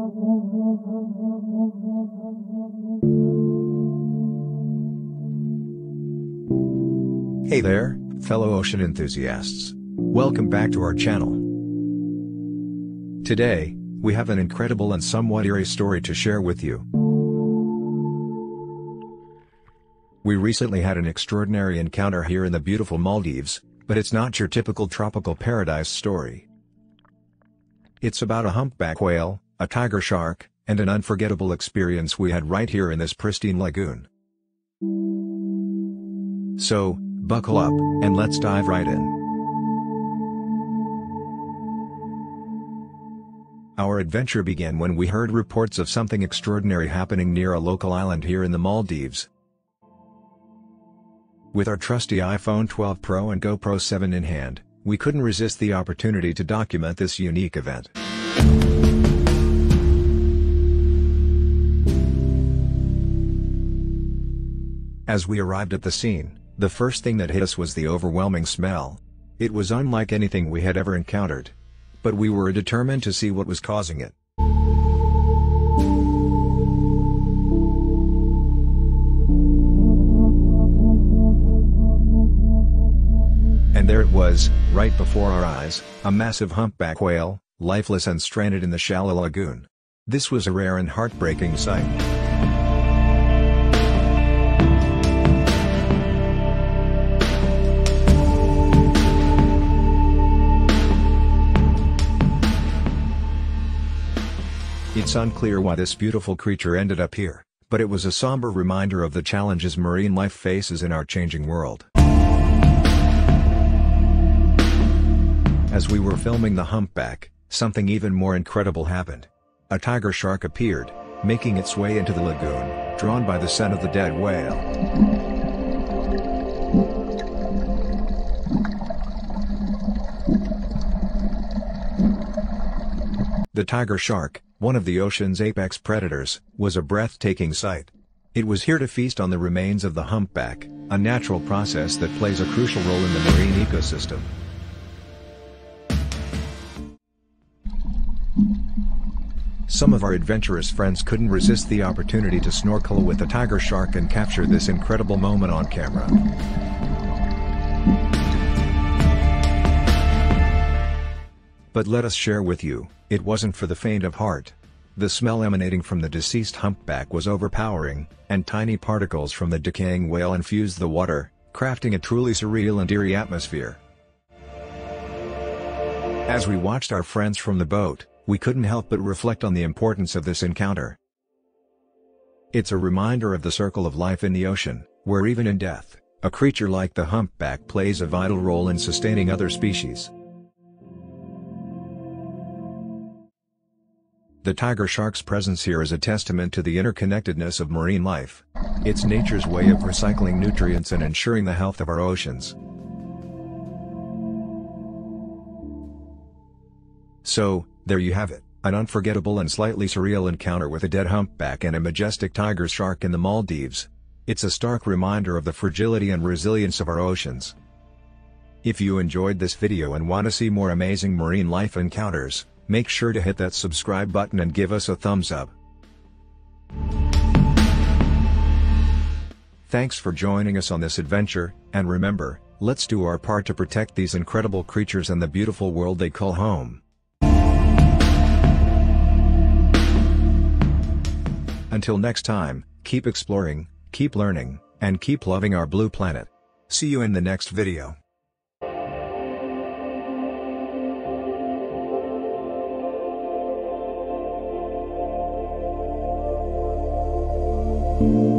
Hey there, fellow ocean enthusiasts. Welcome back to our channel. Today, we have an incredible and somewhat eerie story to share with you. We recently had an extraordinary encounter here in the beautiful Maldives, but it's not your typical tropical paradise story. It's about a humpback whale, a tiger shark, and an unforgettable experience we had right here in this pristine lagoon. So, buckle up, and let's dive right in. Our adventure began when we heard reports of something extraordinary happening near a local island here in the Maldives. With our trusty iPhone 12 Pro and GoPro 7 in hand, we couldn't resist the opportunity to document this unique event. As we arrived at the scene, the first thing that hit us was the overwhelming smell. It was unlike anything we had ever encountered. But we were determined to see what was causing it. And there it was, right before our eyes, a massive humpback whale, lifeless and stranded in the shallow lagoon. This was a rare and heartbreaking sight. It's unclear why this beautiful creature ended up here, but it was a somber reminder of the challenges marine life faces in our changing world. As we were filming the humpback, something even more incredible happened. A tiger shark appeared, making its way into the lagoon, drawn by the scent of the dead whale. The tiger shark, one of the ocean's apex predators, was a breathtaking sight. It was here to feast on the remains of the humpback, a natural process that plays a crucial role in the marine ecosystem. Some of our adventurous friends couldn't resist the opportunity to snorkel with the tiger shark and capture this incredible moment on camera. But let us share with you, it wasn't for the faint of heart. The smell emanating from the deceased humpback was overpowering, and tiny particles from the decaying whale infused the water, crafting a truly surreal and eerie atmosphere. As we watched our friends from the boat, we couldn't help but reflect on the importance of this encounter. It's a reminder of the circle of life in the ocean, where even in death, a creature like the humpback plays a vital role in sustaining other species. The tiger shark's presence here is a testament to the interconnectedness of marine life. It's nature's way of recycling nutrients and ensuring the health of our oceans. So, there you have it, an unforgettable and slightly surreal encounter with a dead humpback and a majestic tiger shark in the Maldives. It's a stark reminder of the fragility and resilience of our oceans. If you enjoyed this video and want to see more amazing marine life encounters, make sure to hit that subscribe button and give us a thumbs up. Thanks for joining us on this adventure, and remember, let's do our part to protect these incredible creatures and the beautiful world they call home. Until next time, keep exploring, keep learning, and keep loving our blue planet. See you in the next video. Thank you.